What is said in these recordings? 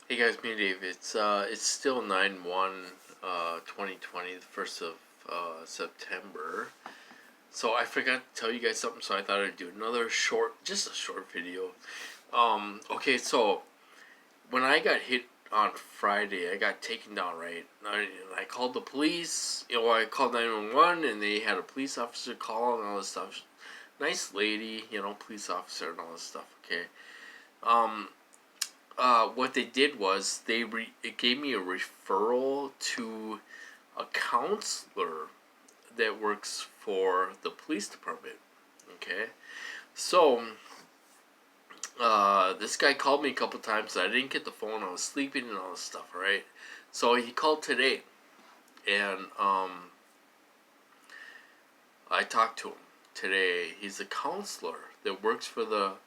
Hey guys, me Dave. It's still 9/1, 2020, the first of September. So I forgot to tell you guys something, so I thought I'd do another just a short video. Okay, so when I got hit on Friday, I got taken down, right? I called the police. I called 911, and they had a police officer call and all this stuff. Nice lady, police officer and all this stuff. Okay. Um, what they did was it gave me a referral to a counselor that works for the police department. Okay, so this guy called me a couple times. I didn't get the phone. I was sleeping and all this stuff. Right, so he called today, and I talked to him today. He's a counselor that works for the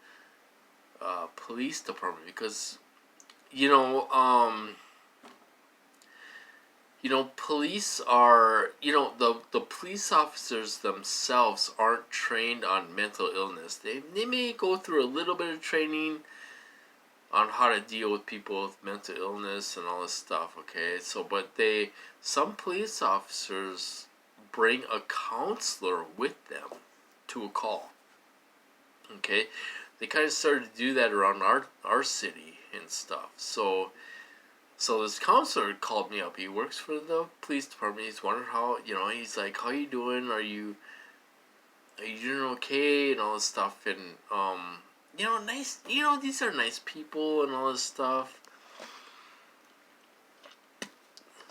police department because you know um police are, the police officers themselves aren't trained on mental illness. They may go through a little bit of training on how to deal with people with mental illness and all this stuff, okay? Some police officers bring a counselor with them to a call, okay? They kind of started to do that around our city and stuff. So this counselor called me up. He works for the police department. He's wondering how, he's like, how you doing? Are you doing okay? And all this stuff. And, nice, these are nice people and all this stuff.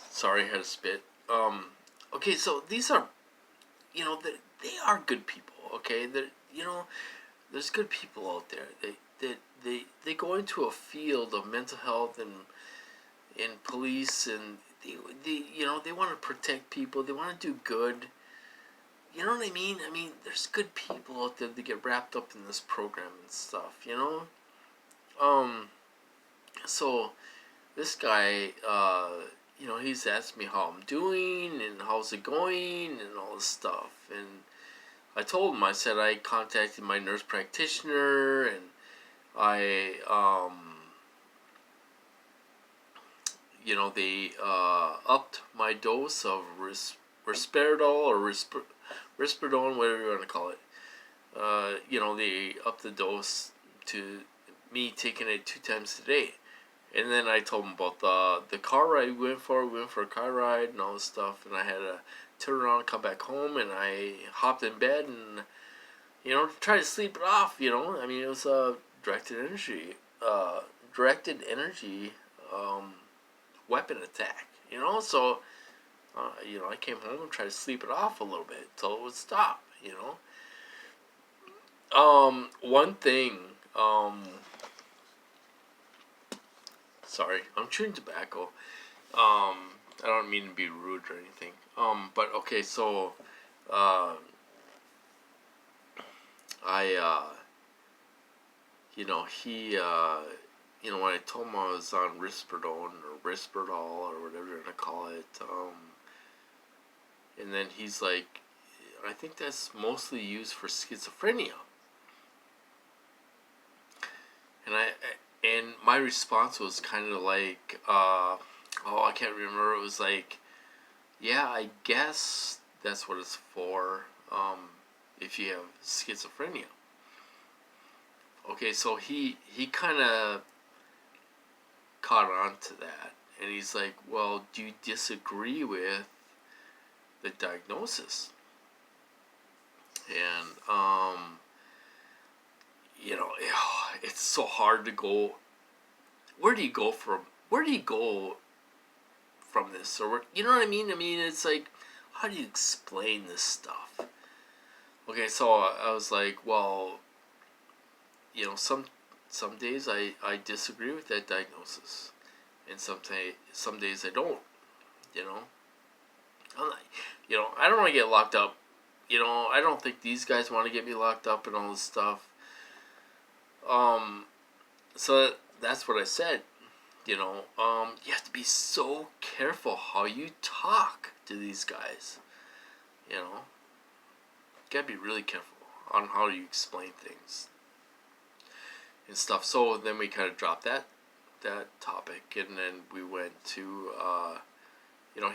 Sorry, I had to spit. Okay, so these are, they are good people, okay? There's good people out there. They go into a field of mental health and in police, and they want to protect people. They want to do good. You know what I mean? I mean, there's good people out there that get wrapped up in this program and stuff. Um. So this guy, he's asked me how I'm doing and how's it going and all this stuff. And I told him, I said I contacted my nurse practitioner, and I they upped my dose of risperidone or risperidone, whatever you want to call it. They upped the dose to me taking it 2 times a day. And then I told them about the car ride we went for. We went for a car ride and all this stuff. And I had to turn around, come back home, and I hopped in bed and, try to sleep it off. I mean, it was a directed energy weapon attack, so I came home and tried to sleep it off a little bit until it would stop. One thing, sorry, I'm chewing tobacco. I don't mean to be rude or anything. But okay, so I he when I told him I was on risperidone or risperidol or whatever you're gonna call it, and then he's like, I think that's mostly used for schizophrenia. And my response was kind of like, I can't remember. It was like, yeah, I guess that's what it's for, if you have schizophrenia. Okay, so he kind of caught on to that, and he's like, well, do you disagree with the diagnosis? And it's so hard to go. Where do you go from this? Or you know what I mean? I mean, it's like, how do you explain this stuff? Okay, so I was like, well, some days I disagree with that diagnosis, and some days I don't. You know, I'm not, I don't want to get locked up. I don't think these guys want to get me locked up and all this stuff. So that's what I said. You have to be so careful how you talk to these guys. You gotta be really careful on how you explain things and stuff. So then we kind of dropped that that topic, and then we went to,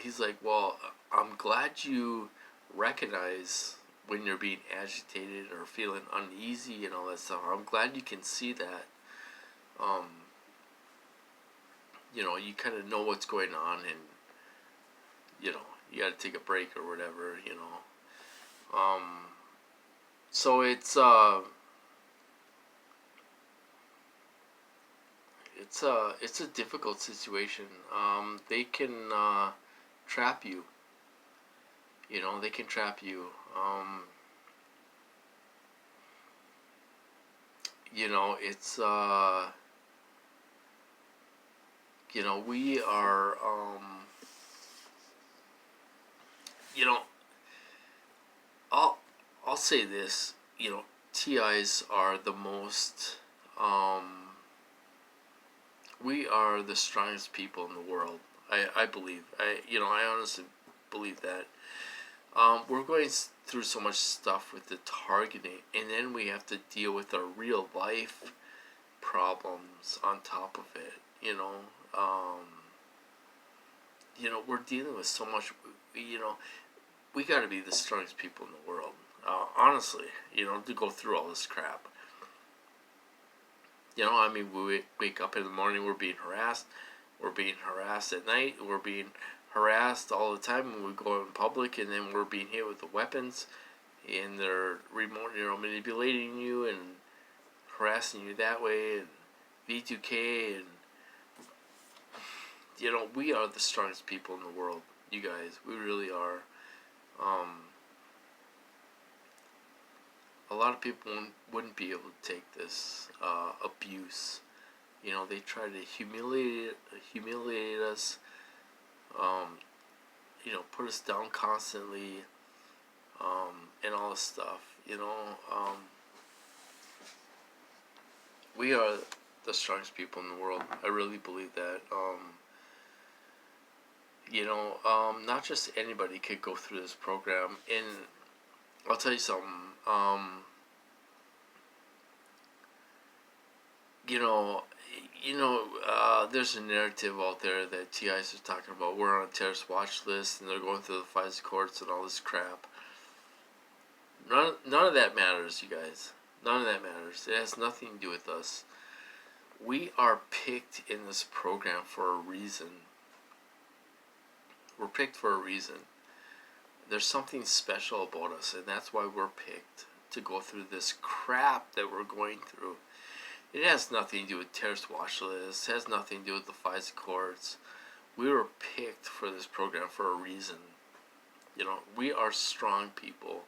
he's like, well, I'm glad you recognize when you're being agitated or feeling uneasy and all that stuff. I'm glad you can see that. You kind of know what's going on, and you got to take a break or whatever. So it's a difficult situation. They can trap you. They can trap you. It's we are I'll say this. TIs are the most we are the strongest people in the world. I believe. I honestly believe that. We're going through so much stuff with the targeting, and then we have to deal with our real life problems on top of it. We're dealing with so much. We got to be the strongest people in the world. Honestly, to go through all this crap. We wake up in the morning, we're being harassed. We're being harassed at night. We're being harassed all the time when we go out in public, and then we're being hit with the weapons, and they're manipulating you and harassing you that way, and V2K, and we are the strongest people in the world, you guys. We really are. A lot of people wouldn't be able to take this abuse. They try to humiliate us. Put us down constantly, and all this stuff. We are the strongest people in the world. I really believe that. Not just anybody could go through this program, and I'll tell you something. There's a narrative out there that TIs are talking about. We're on a terrorist watch list, and they're going through the FISA courts and all this crap. None of that matters, you guys. None of that matters. It has nothing to do with us. We are picked in this program for a reason. We're picked for a reason. There's something special about us, and that's why we're picked to go through this crap that we're going through. It has nothing to do with terrorist watch lists. It has nothing to do with the FISA courts. We were picked for this program for a reason. We are strong people.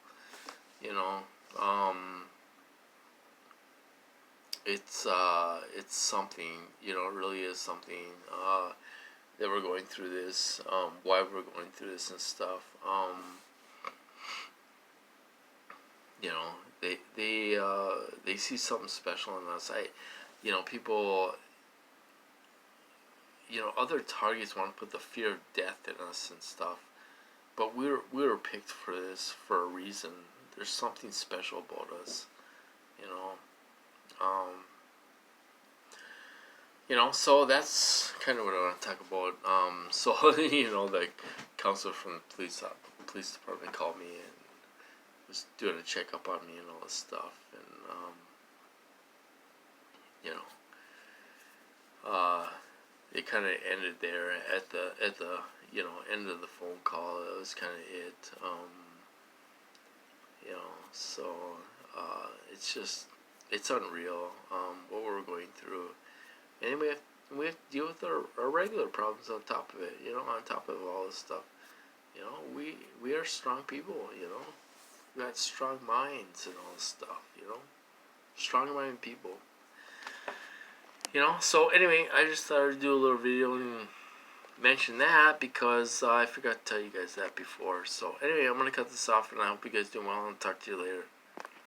It's something. It really is something that we're going through this. Why we're going through this and stuff. They see something special in us. People, other targets want to put the fear of death in us and stuff, but we were picked for this for a reason. There's something special about us, So that's kind of what I want to talk about. The counselor from the police department called me and was doing a checkup on me and all this stuff, and it kind of ended there at the end of the phone call. That was kind of it. So it's unreal what we're going through, and we have to deal with our regular problems on top of it. On top of all this stuff. We are strong people. We got strong minds and all this stuff. Strong-minded people. So anyway, I just thought I'd do a little video and mention that because I forgot to tell you guys that before. So anyway, I'm going to cut this off, and I hope you guys do well, and talk to you later.